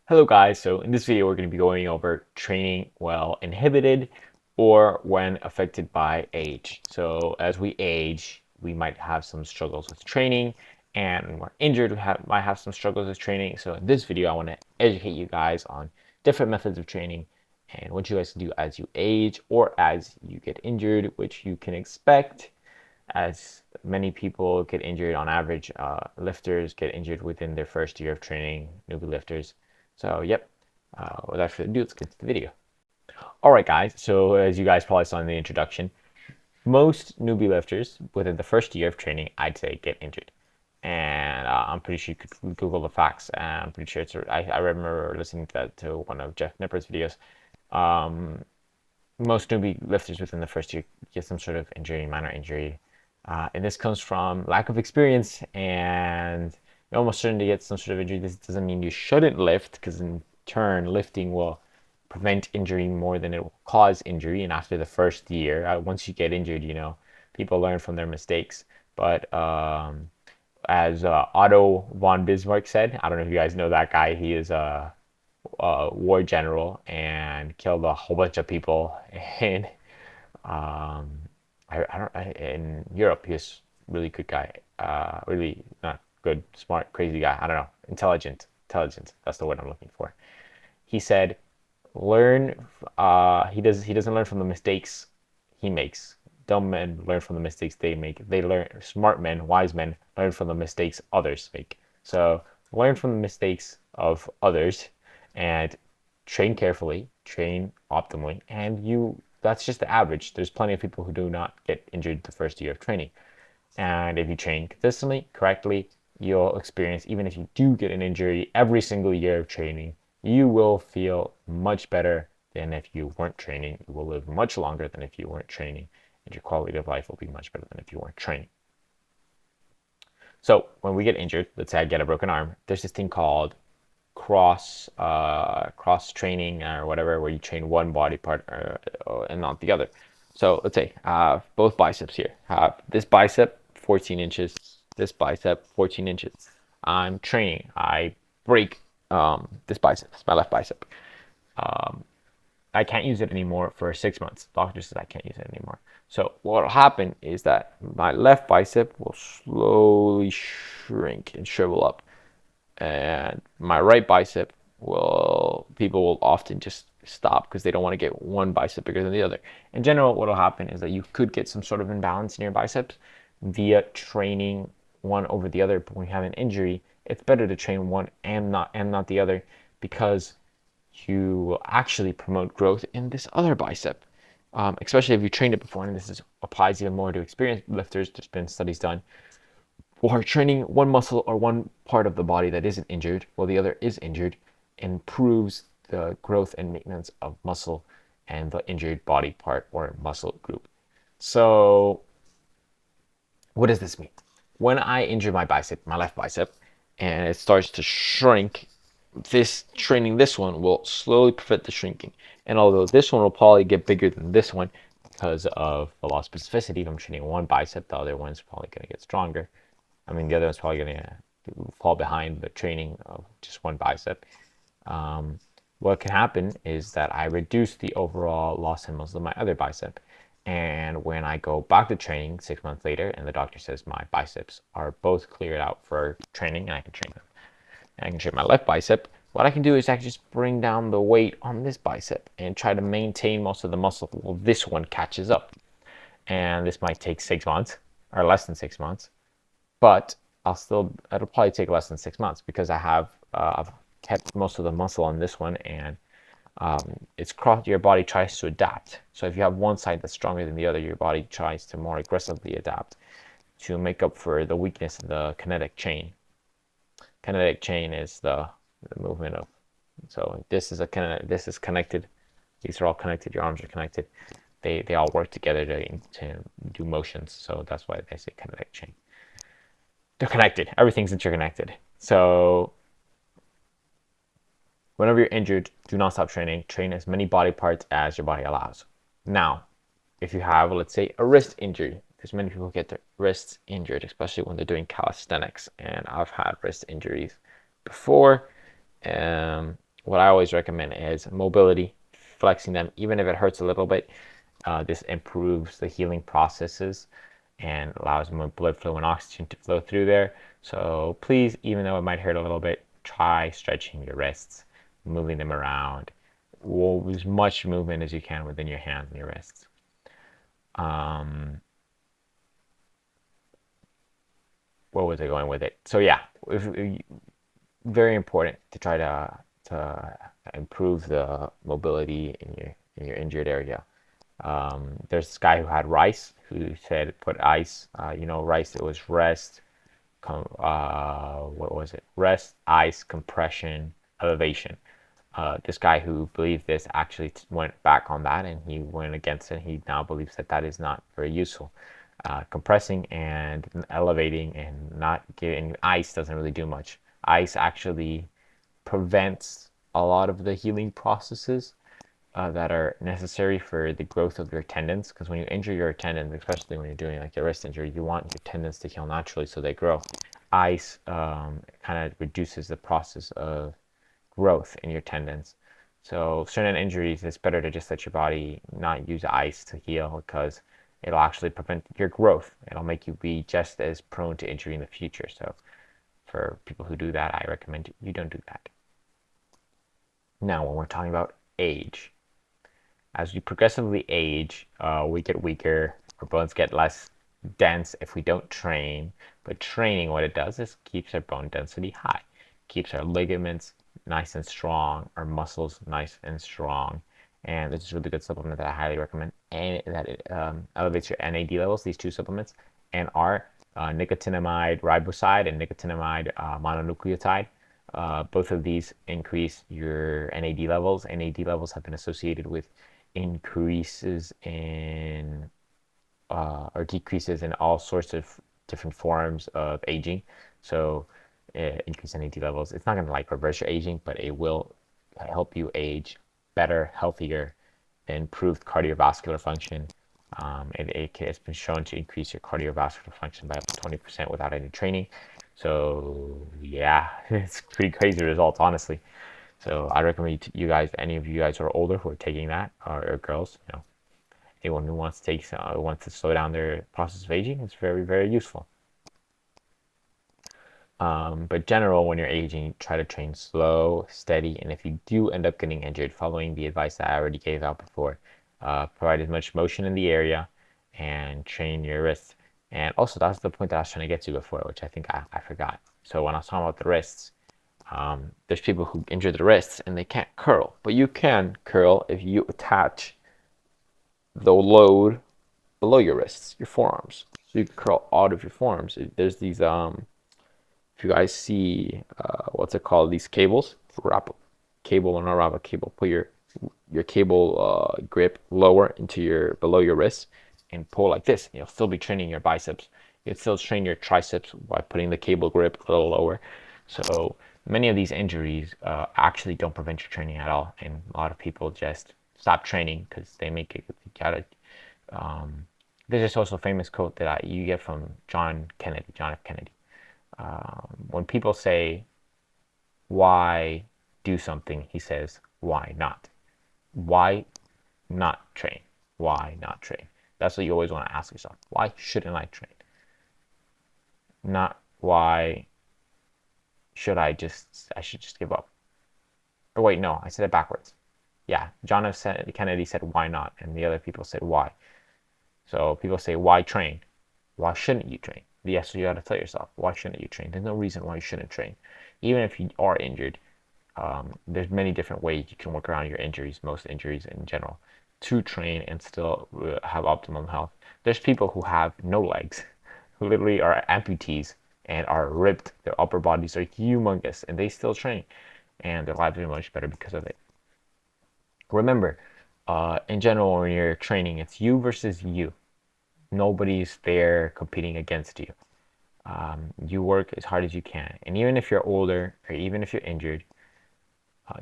Hello guys, so in this video we're going to be going over training while inhibited or when affected by age. So as we age, we might have some struggles with training, and when we're injured, might have some struggles with training. So in this video I want to educate you guys on different methods of training and what you guys can do as you age or as you get injured, which you can expect as many people get injured on average. Lifters get injured within their first year of training, newbie lifters. So, yep, without further ado, let's get to the video. All right, guys, so as you guys probably saw in the introduction, most newbie lifters within the first year of training, I'd say, get injured. And I'm pretty sure you could Google the facts. And I'm pretty sure I remember listening to that to one of Jeff Nipper's videos. Um, Most newbie lifters within the first year get some sort of injury, minor injury. And this comes from lack of experience, and you're almost certain to get some sort of injury. This doesn't mean you shouldn't lift, because in turn, lifting will prevent injury more than it will cause injury. And after the first year, once you get injured, people learn from their mistakes. But as Otto von Bismarck said, I don't know if you guys know that guy. He is a war general and killed a whole bunch of people in um, I don't in Europe. He's a really good guy. Really not good, smart, crazy guy. I don't know. Intelligent. Intelligent. That's the word I'm looking for. He said, learn. He doesn't learn from the mistakes he makes. Dumb men learn from the mistakes they make. They learn. Smart men, wise men learn from the mistakes others make. So learn from the mistakes of others and train carefully, train optimally, and that's just the average. There's plenty of people who do not get injured the first year of training. And if you train consistently, correctly, you'll experience, even if you do get an injury every single year of training, you will feel much better than if you weren't training. You will live much longer than if you weren't training, and your quality of life will be much better than if you weren't training. So when we get injured, let's say I get a broken arm, there's this thing called cross training or whatever, where you train one body part and not the other. So let's say both biceps here. Have this bicep 14 inches, this bicep 14 inches. I'm training. I break this bicep, it's my left bicep. I can't use it anymore for 6 months. Doctor says I can't use it anymore. So what will happen is that my left bicep will slowly shrink and shrivel up, and my right bicep people will often just stop because they don't want to get one bicep bigger than the other. In general, what will happen is that you could get some sort of imbalance in your biceps via training one over the other. But when you have an injury, it's better to train one and not the other, because you will actually promote growth in this other bicep, especially if you trained it before. And applies even more to experienced lifters. There's been studies done or training one muscle or one part of the body that isn't injured while the other is injured improves the growth and maintenance of muscle and the injured body part or muscle group. So what does this mean? When I injure my bicep, my left bicep, and it starts to shrink, training this one will slowly prevent the shrinking. And although this one will probably get bigger than this one because of the loss of specificity, if I'm training one bicep, the other one's probably going to get stronger. I mean, the other one's probably going to fall behind the training of just one bicep. What can happen is that I reduce the overall loss in muscle of my other bicep. And when I go back to training 6 months later, and the doctor says my biceps are both cleared out for training, and I can train them, and I can train my left bicep, what I can do is I can just bring down the weight on this bicep and try to maintain most of the muscle while this one catches up. And this might take 6 months or less than 6 months. But it'll probably take less than 6 months because I've kept most of the muscle on this one, and your body tries to adapt. So if you have one side that's stronger than the other, your body tries to more aggressively adapt to make up for the weakness in the kinetic chain. Kinetic chain is the movement of, so this is connected. These are all connected. Your arms are connected. They all work together to do motions. So that's why they say kinetic chain. They're connected. Everything's interconnected. So whenever you're injured, do not stop training. Train as many body parts as your body allows. Now, if you have, let's say, a wrist injury, because many people get their wrists injured, especially when they're doing calisthenics. And I've had wrist injuries before. what I always recommend is mobility, flexing them, even if it hurts a little bit. This improves the healing processes and allows more blood flow and oxygen to flow through there. So please, even though it might hurt a little bit, try stretching your wrists, moving them around, as much movement as you can within your hands and your wrists. Um, where was I going with it? So yeah, very important to try to improve the mobility in your injured area. There's this guy who had rice who said put ice. Rice. It was rest. What was it? Rest, ice, compression, elevation. This guy who believed this actually went back on that and he went against it. He now believes that that is not very useful. Compressing and elevating and not giving ice doesn't really do much. Ice actually prevents a lot of the healing processes that are necessary for the growth of your tendons. Because when you injure your tendons, especially when you're doing like a wrist injury, you want your tendons to heal naturally so they grow. Ice kind of reduces the process of growth in your tendons. So certain injuries, it's better to just let your body not use ice to heal because it'll actually prevent your growth. It'll make you be just as prone to injury in the future. So for people who do that, I recommend you don't do that. Now, when we're talking about age, as we progressively age, we get weaker, our bones get less dense if we don't train. But training, what it does is keeps our bone density high, keeps our ligaments nice and strong, our muscles nice and strong. And this is a really good supplement that I highly recommend, and that it elevates your NAD levels. These two supplements and are nicotinamide riboside and nicotinamide mononucleotide. Both of these increase your NAD levels. NAD levels have been associated with increases in or decreases in all sorts of different forms of aging. So increase NAD levels. It's not going to like reverse your aging, but it will help you age better, healthier, improved cardiovascular function. It's been shown to increase your cardiovascular function by up to 20% without any training. So yeah, it's pretty crazy results, honestly. So I recommend you guys, any of you guys who are older who are taking that, or girls, anyone who wants to slow down their process of aging, it's very, very useful. But general, when you're aging, try to train slow, steady, and if you do end up getting injured, following the advice that I already gave out before, provide as much motion in the area and train your wrists. And also, that's the point that I was trying to get to before, which I think I forgot. So when I was talking about the wrists, there's people who injure the wrists and they can't curl, but you can curl if you attach the load below your wrists, your forearms. So you can curl out of your forearms. There's these if you guys see what's it called, these cables, wrap cable or not wrap a cable, put your cable grip lower into your below your wrist and pull like this. You'll still be training your biceps. You'll still train your triceps by putting the cable grip a little lower. So many of these injuries actually don't prevent your training at all, and a lot of people just stop training because they make it. There's this also famous quote that you get from John F. Kennedy. When people say, why do something, he says, why not? Why not train? Why not train? That's what you always want to ask yourself. Why shouldn't I train? Not why I should just give up. Or wait, no, I said it backwards. Yeah, John F. Kennedy said, why not? And the other people said, why? So people say, why train? Why shouldn't you train? Yes, so you got to tell yourself, why shouldn't you train? There's no reason why you shouldn't train. Even if you are injured, there's many different ways you can work around your injuries, most injuries in general, to train and still have optimum health. There's people who have no legs, who literally are amputees and are ripped. Their upper bodies are humongous and they still train, and their lives are much better because of it. Remember, in general, when you're training, it's you versus you. Nobody's there competing against you. You work as hard as you can. And even if you're older or even if you're injured,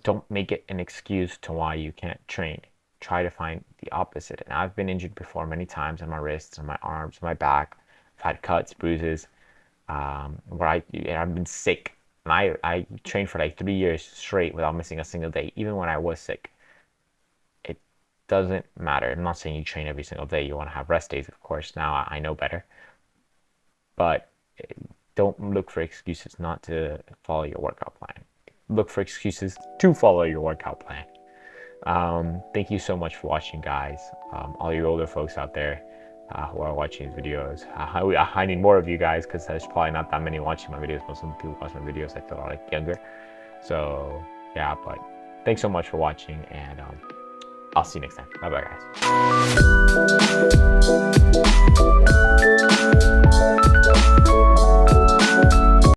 don't make it an excuse to why you can't train. Try to find the opposite. And I've been injured before many times on my wrists, on my arms, on my back. I've had cuts, bruises, I've been sick And I trained for like 3 years straight without missing a single day, even when I was sick. It doesn't matter. I'm not saying you train every single day. You want to have rest days, of course. Now I know better. But don't look for excuses not to follow your workout plan. Look for excuses to follow your workout plan. Thank you so much for watching, guys. All you older folks out there who are watching these videos. I need more of you guys because there's probably not that many watching my videos. Most of the people watch my videos I feel are like younger. So yeah, but thanks so much for watching, and I'll see you next time. Bye bye, guys.